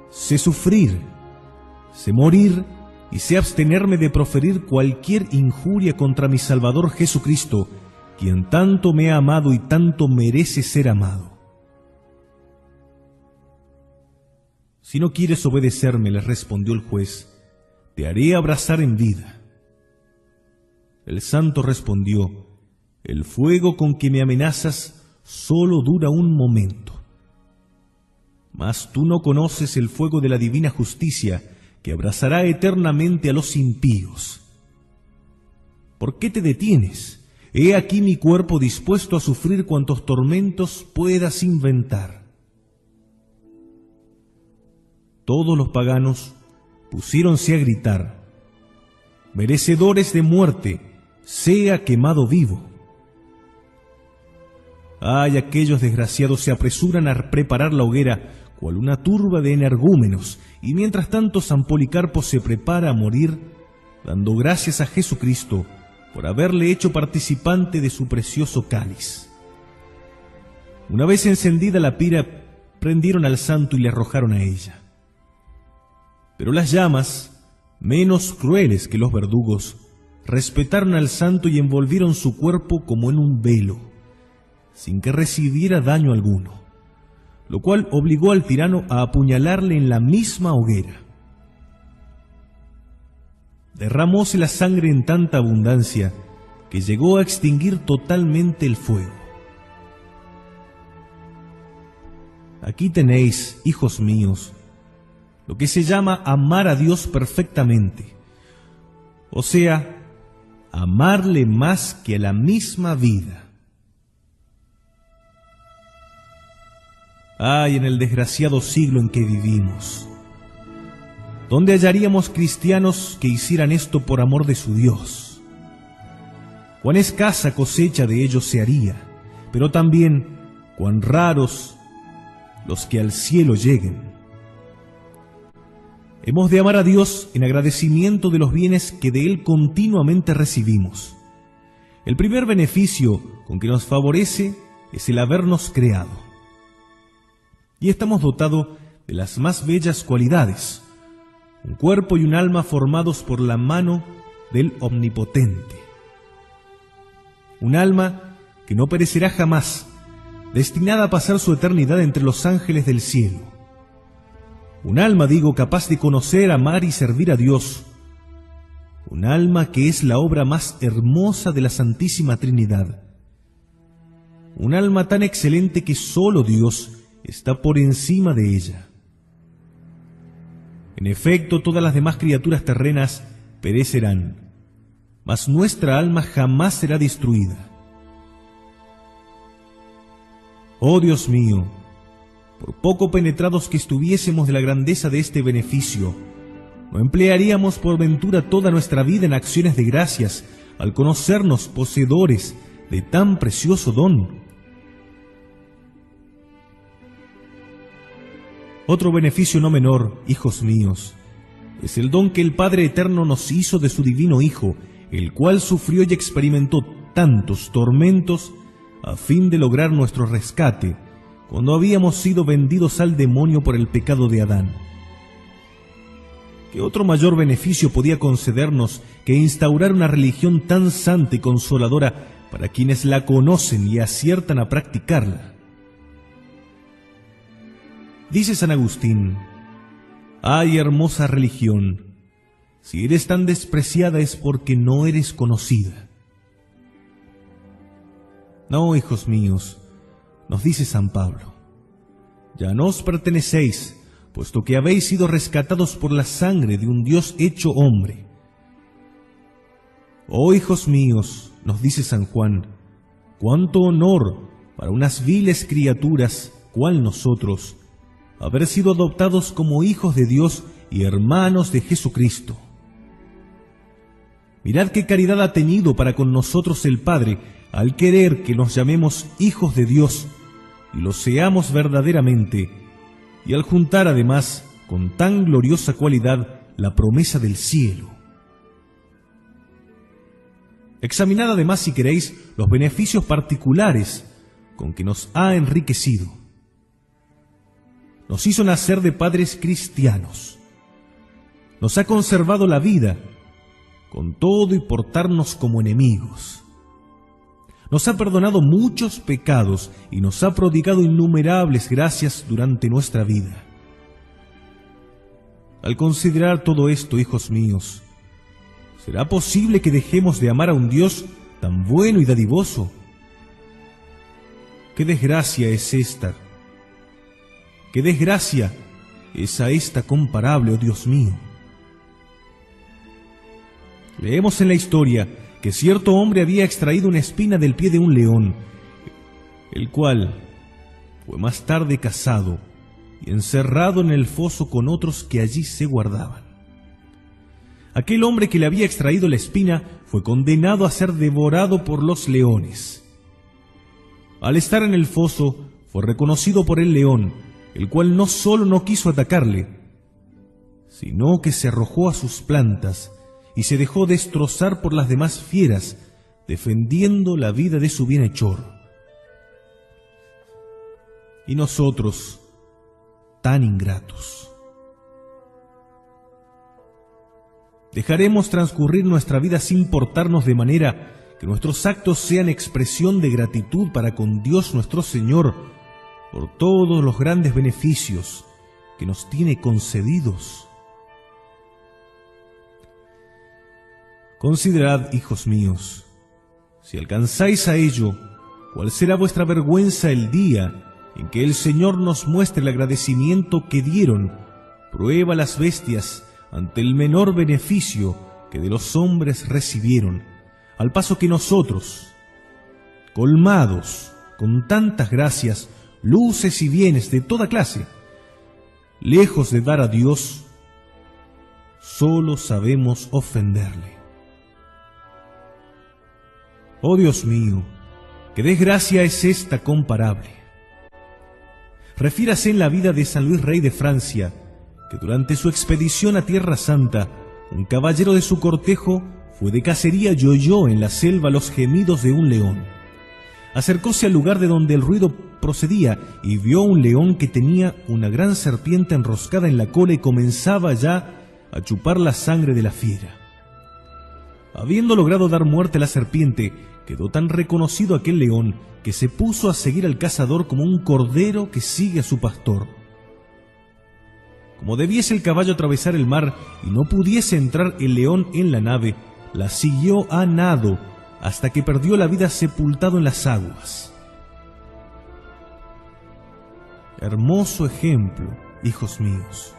sé sufrir, sé morir y sé abstenerme de proferir cualquier injuria contra mi Salvador Jesucristo, quien tanto me ha amado y tanto merece ser amado. Si no quieres obedecerme, le respondió el juez, te haré abrazar en vida. El santo respondió: el fuego con que me amenazas solo dura un momento. Mas tú no conoces el fuego de la divina justicia, que abrazará eternamente a los impíos. ¿Por qué te detienes? He aquí mi cuerpo dispuesto a sufrir cuantos tormentos puedas inventar. Todos los paganos pusiéronse a gritar: merecedores de muerte, sea quemado vivo. Ay, aquellos desgraciados se apresuran a preparar la hoguera, cual una turba de energúmenos, y mientras tanto San Policarpo se prepara a morir, dando gracias a Jesucristo por haberle hecho participante de su precioso cáliz. Una vez encendida la pira, prendieron al santo y le arrojaron a ella. Pero las llamas, menos crueles que los verdugos, respetaron al santo y envolvieron su cuerpo como en un velo, sin que recibiera daño alguno, lo cual obligó al tirano a apuñalarle en la misma hoguera. Derramóse la sangre en tanta abundancia que llegó a extinguir totalmente el fuego. Aquí tenéis, hijos míos, lo que se llama amar a Dios perfectamente, o sea, amarle más que a la misma vida. Ay, en el desgraciado siglo en que vivimos, ¿dónde hallaríamos cristianos que hicieran esto por amor de su Dios? Cuán escasa cosecha de ellos se haría, pero también cuán raros los que al cielo lleguen. Hemos de amar a Dios en agradecimiento de los bienes que de Él continuamente recibimos. El primer beneficio con que nos favorece es el habernos creado. Y estamos dotados de las más bellas cualidades, un cuerpo y un alma formados por la mano del Omnipotente. Un alma que no perecerá jamás, destinada a pasar su eternidad entre los ángeles del cielo. Un alma, digo, capaz de conocer, amar y servir a Dios. Un alma que es la obra más hermosa de la Santísima Trinidad. Un alma tan excelente que solo Dios está por encima de ella. En efecto, todas las demás criaturas terrenas perecerán, mas nuestra alma jamás será destruida. Oh Dios mío, por poco penetrados que estuviésemos de la grandeza de este beneficio, ¿no emplearíamos por ventura toda nuestra vida en acciones de gracias al conocernos poseedores de tan precioso don? Otro beneficio no menor, hijos míos, es el don que el Padre Eterno nos hizo de su divino Hijo, el cual sufrió y experimentó tantos tormentos a fin de lograr nuestro rescate, cuando habíamos sido vendidos al demonio por el pecado de Adán. ¿Qué otro mayor beneficio podía concedernos que instaurar una religión tan santa y consoladora para quienes la conocen y aciertan a practicarla? Dice San Agustín: «Ay, hermosa religión, si eres tan despreciada es porque no eres conocida». No, hijos míos, nos dice San Pablo, ya no os pertenecéis, puesto que habéis sido rescatados por la sangre de un Dios hecho hombre. Oh, hijos míos, nos dice San Juan, cuánto honor para unas viles criaturas, cual nosotros, haber sido adoptados como hijos de Dios y hermanos de Jesucristo. Mirad qué caridad ha tenido para con nosotros el Padre, al querer que nos llamemos hijos de Dios y lo seamos verdaderamente, y al juntar además con tan gloriosa cualidad la promesa del cielo. Examinad además, si queréis, los beneficios particulares con que nos ha enriquecido. Nos hizo nacer de padres cristianos, nos ha conservado la vida, con todo y portarnos como enemigos. Nos ha perdonado muchos pecados y nos ha prodigado innumerables gracias durante nuestra vida. Al considerar todo esto, hijos míos, ¿será posible que dejemos de amar a un Dios tan bueno y dadivoso? ¡Qué desgracia es esta! ¡Qué desgracia es a esta comparable, oh Dios mío! Leemos en la historia que cierto hombre había extraído una espina del pie de un león, el cual fue más tarde cazado y encerrado en el foso con otros que allí se guardaban. Aquel hombre que le había extraído la espina fue condenado a ser devorado por los leones. Al estar en el foso, fue reconocido por el león, el cual no solo no quiso atacarle, sino que se arrojó a sus plantas y se dejó destrozar por las demás fieras, defendiendo la vida de su bienhechor. Y nosotros, tan ingratos, ¿dejaremos transcurrir nuestra vida sin portarnos de manera que nuestros actos sean expresión de gratitud para con Dios nuestro Señor por todos los grandes beneficios que nos tiene concedidos? Considerad, hijos míos, si alcanzáis a ello, cuál será vuestra vergüenza el día en que el Señor nos muestre el agradecimiento que dieron prueba las bestias ante el menor beneficio que de los hombres recibieron, al paso que nosotros, colmados con tantas gracias, luces y bienes de toda clase, lejos de dar a Dios, solo sabemos ofenderle. Oh Dios mío, qué desgracia es esta comparable. Refiérase en la vida de San Luis Rey de Francia, que durante su expedición a Tierra Santa, un caballero de su cortejo fue de cacería y oyó en la selva los gemidos de un león. Acercóse al lugar de donde el ruido procedía y vio un león que tenía una gran serpiente enroscada en la cola y comenzaba ya a chupar la sangre de la fiera. Habiendo logrado dar muerte a la serpiente, quedó tan reconocido aquel león que se puso a seguir al cazador como un cordero que sigue a su pastor. Como debiese el caballo atravesar el mar y no pudiese entrar el león en la nave, la siguió a nado hasta que perdió la vida sepultado en las aguas. Hermoso ejemplo, hijos míos.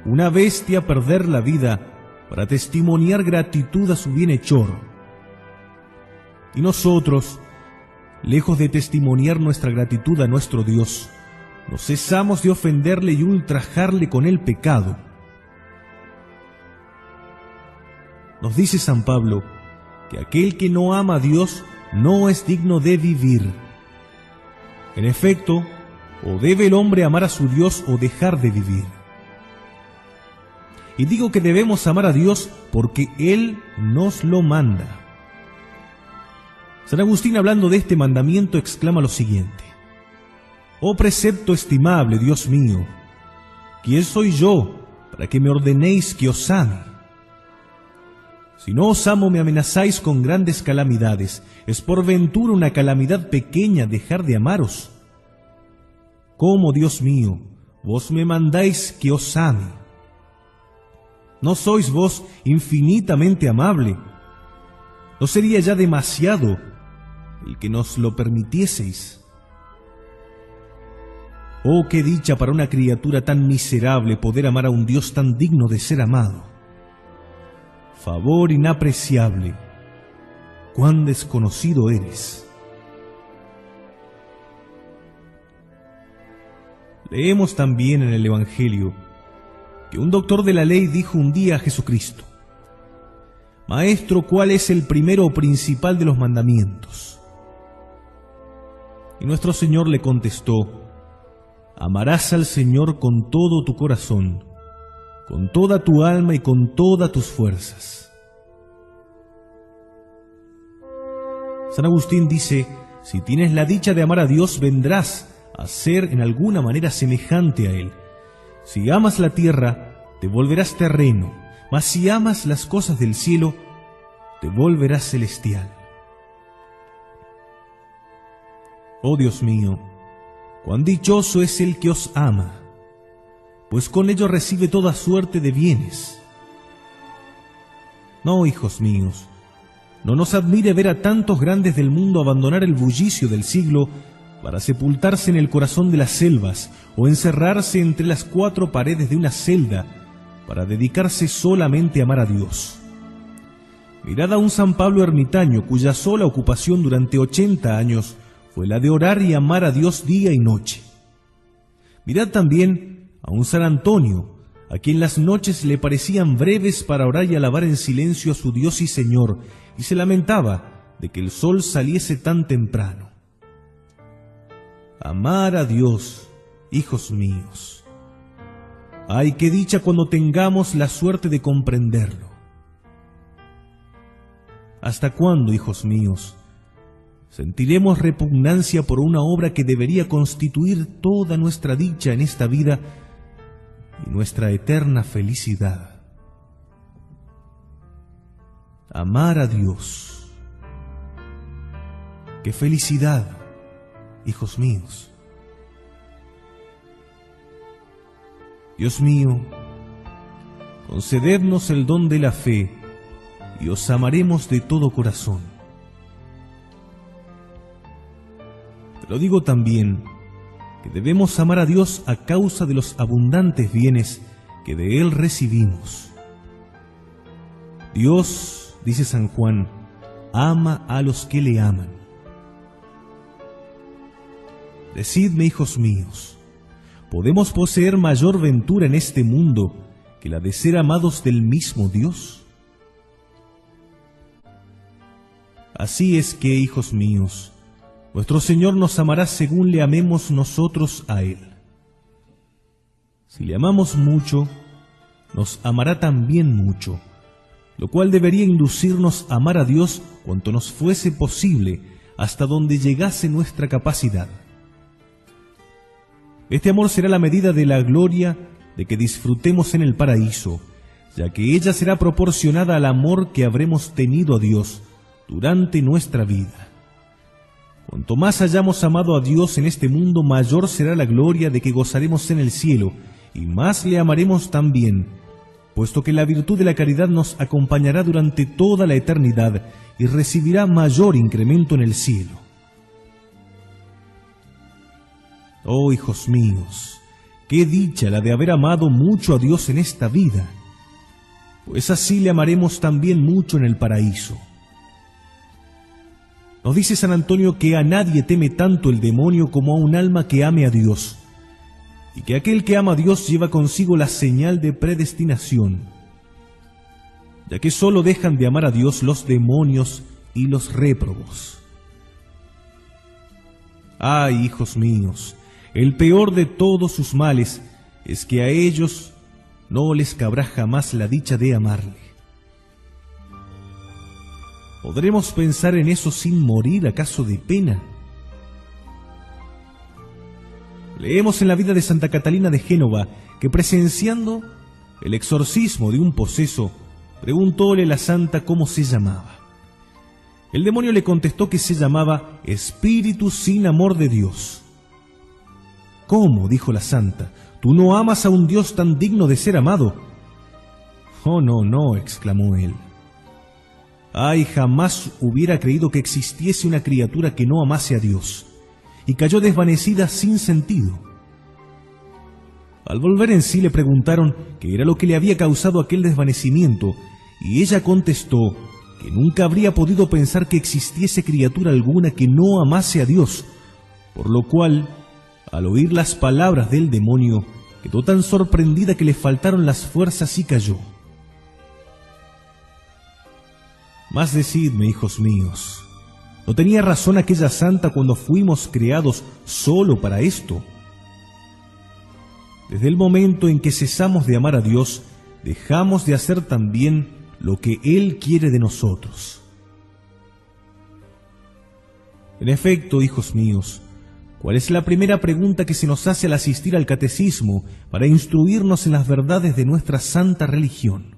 Una bestia perder la vida para testimoniar gratitud a su bienhechor. Y nosotros, lejos de testimoniar nuestra gratitud a nuestro Dios, no cesamos de ofenderle y ultrajarle con el pecado. Nos dice San Pablo que aquel que no ama a Dios no es digno de vivir. En efecto, o debe el hombre amar a su Dios o dejar de vivir. y digo que debemos amar a Dios porque Él nos lo manda. San Agustín, hablando de este mandamiento, exclama lo siguiente: «Oh precepto estimable, Dios mío, ¿quién soy yo para que me ordenéis que os ame? Si no os amo, me amenazáis con grandes calamidades. ¿Es por ventura una calamidad pequeña dejar de amaros? ¿Cómo, Dios mío, vos me mandáis que os ame? ¿No sois vos infinitamente amable? ¿No sería ya demasiado el que nos lo permitieseis? Oh, qué dicha para una criatura tan miserable poder amar a un Dios tan digno de ser amado. Favor inapreciable, cuán desconocido eres». Leemos también en el Evangelio que un doctor de la ley dijo un día a Jesucristo: «Maestro, ¿cuál es el primero o principal de los mandamientos?». Y nuestro Señor le contestó: «Amarás al Señor con todo tu corazón, con toda tu alma y con todas tus fuerzas». San Agustín dice: «Si tienes la dicha de amar a Dios, vendrás a ser en alguna manera semejante a Él. Si amas la tierra, te volverás terreno, mas si amas las cosas del cielo, te volverás celestial». Oh Dios mío, cuán dichoso es el que os ama, pues con ello recibe toda suerte de bienes. No, hijos míos, no nos admire ver a tantos grandes del mundo abandonar el bullicio del siglo para sepultarse en el corazón de las selvas o encerrarse entre las cuatro paredes de una celda para dedicarse solamente a amar a Dios. Mirad a un San Pablo ermitaño cuya sola ocupación durante 80 años fue la de orar y amar a Dios día y noche. Mirad también a un San Antonio, a quien las noches le parecían breves para orar y alabar en silencio a su Dios y Señor, y se lamentaba de que el sol saliese tan temprano. Amar a Dios, hijos míos. ¡Ay, qué dicha cuando tengamos la suerte de comprenderlo! ¿Hasta cuándo, hijos míos, sentiremos repugnancia por una obra que debería constituir toda nuestra dicha en esta vida y nuestra eterna felicidad? Amar a Dios. ¡Qué felicidad, hijos míos! Dios mío, concedednos el don de la fe y os amaremos de todo corazón. Pero digo también que debemos amar a Dios a causa de los abundantes bienes que de Él recibimos. Dios, dice San Juan, ama a los que le aman. Decidme, hijos míos, ¿podemos poseer mayor ventura en este mundo que la de ser amados del mismo Dios? Así es que, hijos míos, nuestro Señor nos amará según le amemos nosotros a Él. Si le amamos mucho, nos amará también mucho, lo cual debería inducirnos a amar a Dios cuanto nos fuese posible, hasta donde llegase nuestra capacidad. Este amor será la medida de la gloria de que disfrutemos en el paraíso, ya que ella será proporcionada al amor que habremos tenido a Dios durante nuestra vida. Cuanto más hayamos amado a Dios en este mundo, mayor será la gloria de que gozaremos en el cielo, y más le amaremos también, puesto que la virtud de la caridad nos acompañará durante toda la eternidad y recibirá mayor incremento en el cielo. Oh, hijos míos, qué dicha la de haber amado mucho a Dios en esta vida, pues así le amaremos también mucho en el paraíso. Nos dice San Antonio que a nadie teme tanto el demonio como a un alma que ame a Dios, y que aquel que ama a Dios lleva consigo la señal de predestinación, ya que sólo dejan de amar a Dios los demonios y los réprobos. Ay, hijos míos, el peor de todos sus males es que a ellos no les cabrá jamás la dicha de amarle. ¿Podremos pensar en eso sin morir acaso de pena? Leemos en la vida de Santa Catalina de Génova que, presenciando el exorcismo de un poseso, preguntóle la santa cómo se llamaba. El demonio le contestó que se llamaba Espíritu sin amor de Dios. ¿Cómo?, dijo la santa, ¿tú no amas a un Dios tan digno de ser amado? Oh, no, no, exclamó él. Ay, jamás hubiera creído que existiese una criatura que no amase a Dios, y cayó desvanecida sin sentido. Al volver en sí le preguntaron qué era lo que le había causado aquel desvanecimiento, y ella contestó que nunca habría podido pensar que existiese criatura alguna que no amase a Dios, por lo cual, al oír las palabras del demonio, quedó tan sorprendida que le faltaron las fuerzas y cayó. Mas decidme, hijos míos, ¿no tenía razón aquella santa cuando fuimos creados solo para esto? Desde el momento en que cesamos de amar a Dios, dejamos de hacer también lo que Él quiere de nosotros. En efecto, hijos míos, ¿cuál es la primera pregunta que se nos hace al asistir al catecismo para instruirnos en las verdades de nuestra santa religión?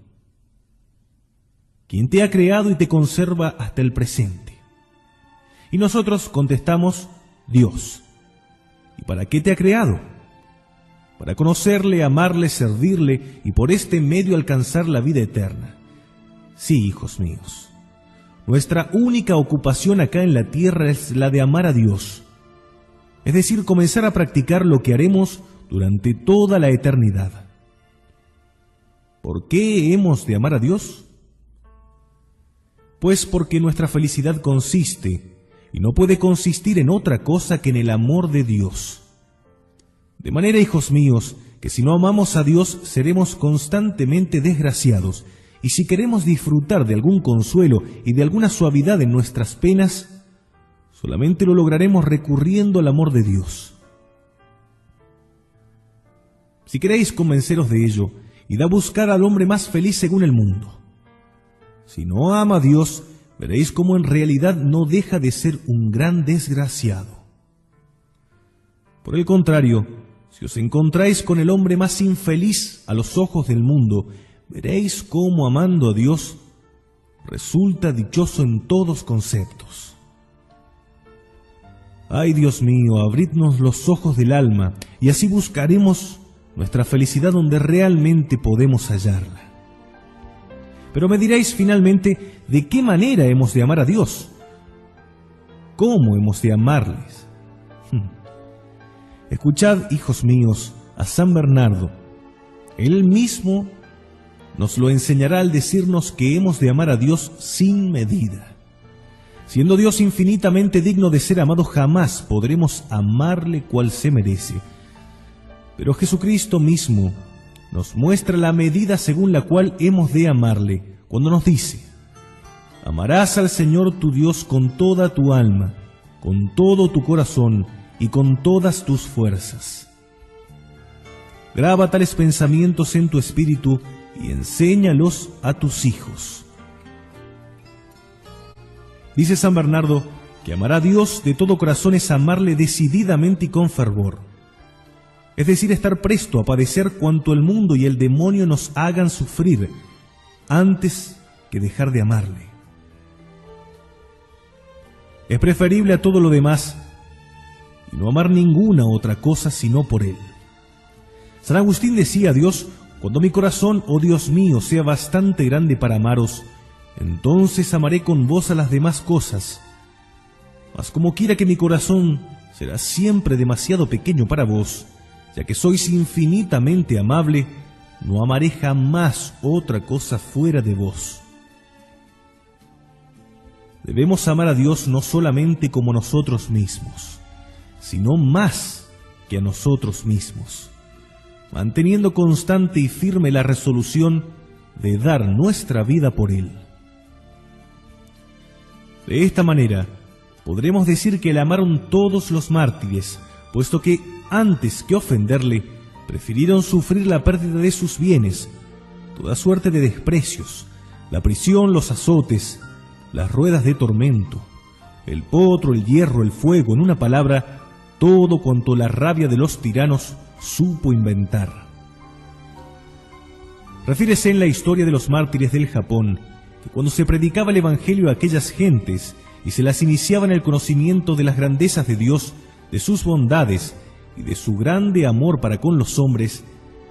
¿Quién te ha creado y te conserva hasta el presente? Y nosotros contestamos, Dios. ¿Y para qué te ha creado? Para conocerle, amarle, servirle y por este medio alcanzar la vida eterna. Sí, hijos míos, nuestra única ocupación acá en la tierra es la de amar a Dios, es decir, comenzar a practicar lo que haremos durante toda la eternidad. ¿Por qué hemos de amar a Dios? Pues porque nuestra felicidad consiste, y no puede consistir en otra cosa que en el amor de Dios. De manera, hijos míos, que si no amamos a Dios seremos constantemente desgraciados, y si queremos disfrutar de algún consuelo y de alguna suavidad en nuestras penas, solamente lo lograremos recurriendo al amor de Dios. Si queréis convenceros de ello, id a buscar al hombre más feliz según el mundo. Si no ama a Dios, veréis cómo en realidad no deja de ser un gran desgraciado. Por el contrario, si os encontráis con el hombre más infeliz a los ojos del mundo, veréis cómo amando a Dios resulta dichoso en todos conceptos. Ay, Dios mío, abridnos los ojos del alma, y así buscaremos nuestra felicidad donde realmente podemos hallarla. Pero me diréis finalmente, ¿de qué manera hemos de amar a Dios? ¿Cómo hemos de amarles? Escuchad, hijos míos, a San Bernardo. Él mismo nos lo enseñará al decirnos que hemos de amar a Dios sin medida. Siendo Dios infinitamente digno de ser amado, jamás podremos amarle cual se merece. Pero Jesucristo mismo nos muestra la medida según la cual hemos de amarle, cuando nos dice: amarás al Señor tu Dios con toda tu alma, con todo tu corazón y con todas tus fuerzas. Graba tales pensamientos en tu espíritu y enséñalos a tus hijos. Dice San Bernardo que amar a Dios de todo corazón es amarle decididamente y con fervor. Es decir, estar presto a padecer cuanto el mundo y el demonio nos hagan sufrir, antes que dejar de amarle. Es preferible a todo lo demás y no amar ninguna otra cosa sino por Él. San Agustín decía a Dios: cuando mi corazón, oh Dios mío, sea bastante grande para amaros, entonces amaré con vos a las demás cosas. Mas como quiera que mi corazón será siempre demasiado pequeño para vos, ya que sois infinitamente amable, no amaré jamás otra cosa fuera de vos. Debemos amar a Dios no solamente como nosotros mismos, sino más que a nosotros mismos, manteniendo constante y firme la resolución de dar nuestra vida por Él. De esta manera, podremos decir que le amaron todos los mártires, puesto que, antes que ofenderle, prefirieron sufrir la pérdida de sus bienes, toda suerte de desprecios, la prisión, los azotes, las ruedas de tormento, el potro, el hierro, el fuego, en una palabra, todo cuanto la rabia de los tiranos supo inventar. Refiérese en la historia de los mártires del Japón que cuando se predicaba el Evangelio a aquellas gentes y se las iniciaba en el conocimiento de las grandezas de Dios, de sus bondades y de su grande amor para con los hombres,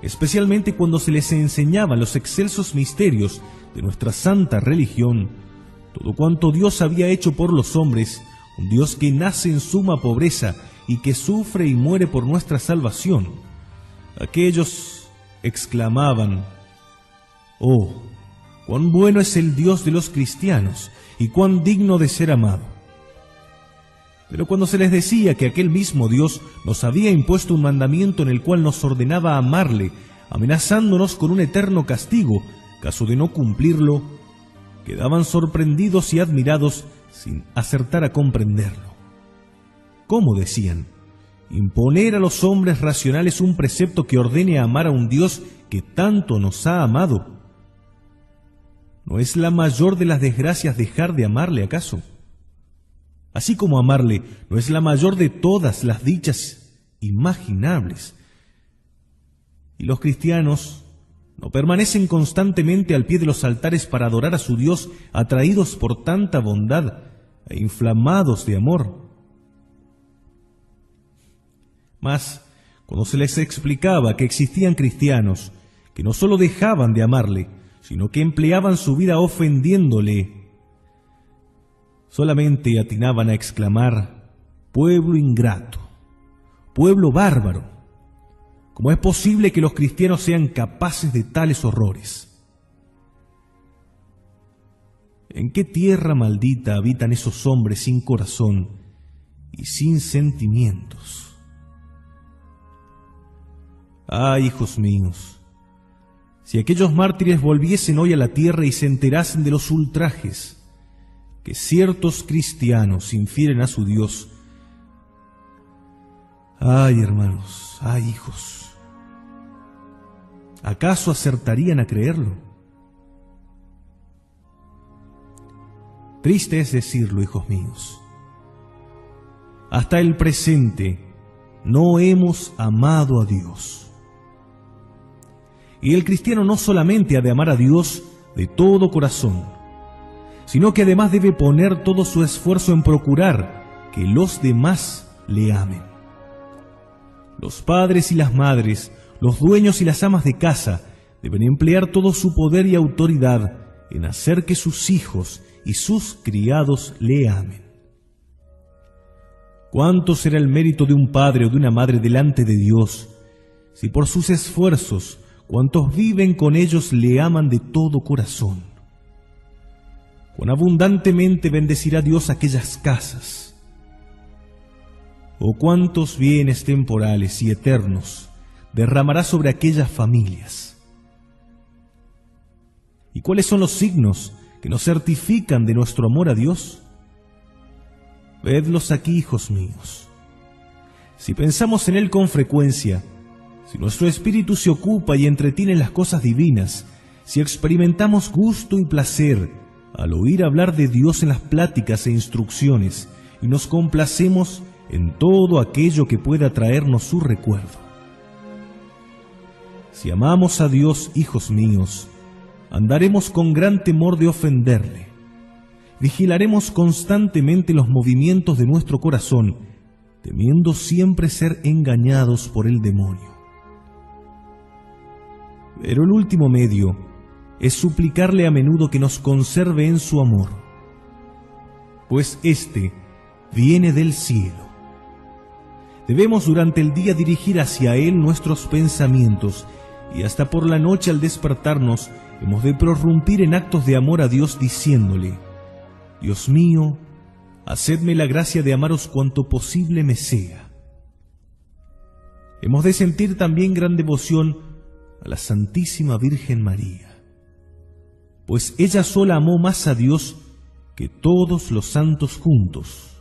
especialmente cuando se les enseñaban los excelsos misterios de nuestra santa religión, todo cuanto Dios había hecho por los hombres, un Dios que nace en suma pobreza y que sufre y muere por nuestra salvación, aquellos exclamaban: «Oh, cuán bueno es el Dios de los cristianos y cuán digno de ser amado». Pero cuando se les decía que aquel mismo Dios nos había impuesto un mandamiento en el cual nos ordenaba amarle, amenazándonos con un eterno castigo, caso de no cumplirlo, quedaban sorprendidos y admirados sin acertar a comprenderlo. ¿Cómo, decían, imponer a los hombres racionales un precepto que ordene amar a un Dios que tanto nos ha amado? ¿No es la mayor de las desgracias dejar de amarle, acaso? Así como amarle no es la mayor de todas las dichas imaginables. Y los cristianos no permanecen constantemente al pie de los altares para adorar a su Dios, atraídos por tanta bondad e inflamados de amor. Mas, cuando se les explicaba que existían cristianos que no solo dejaban de amarle, sino que empleaban su vida ofendiéndole, solamente atinaban a exclamar: «Pueblo ingrato, pueblo bárbaro, ¿cómo es posible que los cristianos sean capaces de tales horrores? ¿En qué tierra maldita habitan esos hombres sin corazón y sin sentimientos?» ¡Ah, hijos míos! Si aquellos mártires volviesen hoy a la tierra y se enterasen de los ultrajes que ciertos cristianos infieren a su Dios. ¡Ay, hermanos! ¡Ay, hijos! ¿Acaso acertarían a creerlo? Triste es decirlo, hijos míos. Hasta el presente no hemos amado a Dios. Y el cristiano no solamente ha de amar a Dios de todo corazón, sino que además debe poner todo su esfuerzo en procurar que los demás le amen. Los padres y las madres, los dueños y las amas de casa deben emplear todo su poder y autoridad en hacer que sus hijos y sus criados le amen. ¿Cuánto será el mérito de un padre o de una madre delante de Dios si por sus esfuerzos cuantos viven con ellos le aman de todo corazón? Cuán abundantemente bendecirá Dios aquellas casas. O cuántos bienes temporales y eternos derramará sobre aquellas familias. ¿Y cuáles son los signos que nos certifican de nuestro amor a Dios? Vedlos aquí, hijos míos. Si pensamos en Él con frecuencia, si nuestro espíritu se ocupa y entretiene en las cosas divinas, si experimentamos gusto y placer al oír hablar de Dios en las pláticas e instrucciones, y nos complacemos en todo aquello que pueda traernos su recuerdo. Si amamos a Dios, hijos míos, andaremos con gran temor de ofenderle. Vigilaremos constantemente los movimientos de nuestro corazón, temiendo siempre ser engañados por el demonio. Pero el último medio es suplicarle a menudo que nos conserve en su amor, pues éste viene del cielo. Debemos durante el día dirigir hacia Él nuestros pensamientos, y hasta por la noche al despertarnos hemos de prorrumpir en actos de amor a Dios diciéndole: «Dios mío, hacedme la gracia de amaros cuanto posible me sea». Hemos de sentir también gran devoción a la Santísima Virgen María, pues ella sola amó más a Dios que todos los santos juntos.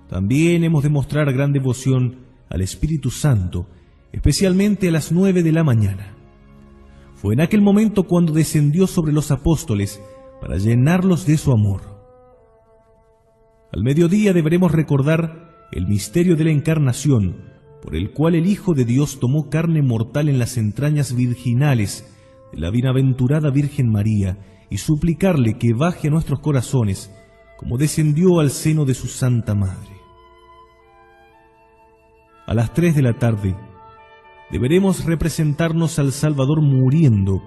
También hemos de mostrar gran devoción al Espíritu Santo, especialmente a las 9 de la mañana. Fue en aquel momento cuando descendió sobre los apóstoles para llenarlos de su amor. Al mediodía deberemos recordar el misterio de la encarnación, por el cual el Hijo de Dios tomó carne mortal en las entrañas virginales de la bienaventurada Virgen María, y suplicarle que baje a nuestros corazones como descendió al seno de su Santa Madre. A las 3 de la tarde deberemos representarnos al Salvador muriendo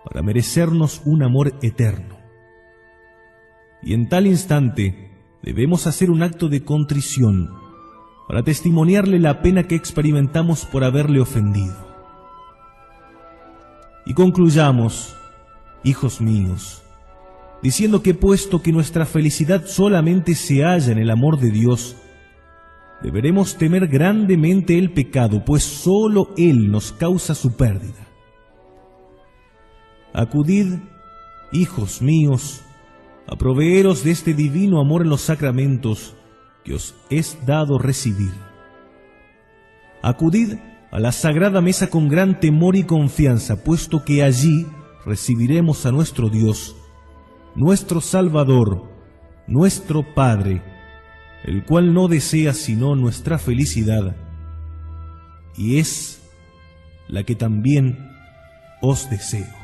para merecernos un amor eterno. Y en tal instante debemos hacer un acto de contrición para testimoniarle la pena que experimentamos por haberle ofendido. Y concluyamos, hijos míos, diciendo que puesto que nuestra felicidad solamente se halla en el amor de Dios, deberemos temer grandemente el pecado, pues sólo Él nos causa su pérdida. Acudid, hijos míos, a proveeros de este divino amor en los sacramentos que os es dado recibir. Acudid a la sagrada mesa con gran temor y confianza, puesto que allí recibiremos a nuestro Dios, nuestro Salvador, nuestro Padre, el cual no desea sino nuestra felicidad, y es la que también os deseo.